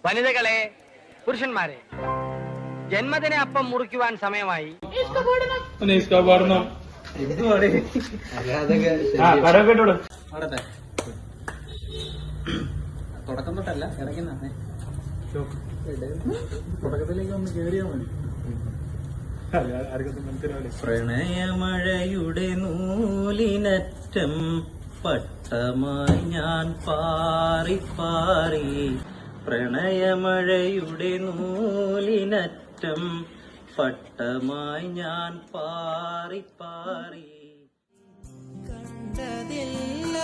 വനിതകളെ, പുരുഷന്മാരെ, ജന്മദിന അപ്പം മുറിക്കുവാൻ സമയമായി. തുടക്കം തൊട്ടല്ല ഇറങ്ങുന്നേ, തുടക്കത്തിലേക്ക് ഒന്ന് കേറിയാ മതി. പ്രണയമഴയുടെ നൂലിനറ്റം പട്ടമായി ഞാൻ പാറി പാറി, പ്രണയമഴയുടെ നൂലിനറ്റം പട്ടമായി ഞാൻ പാറി പാറി. കണ്ടതില്ല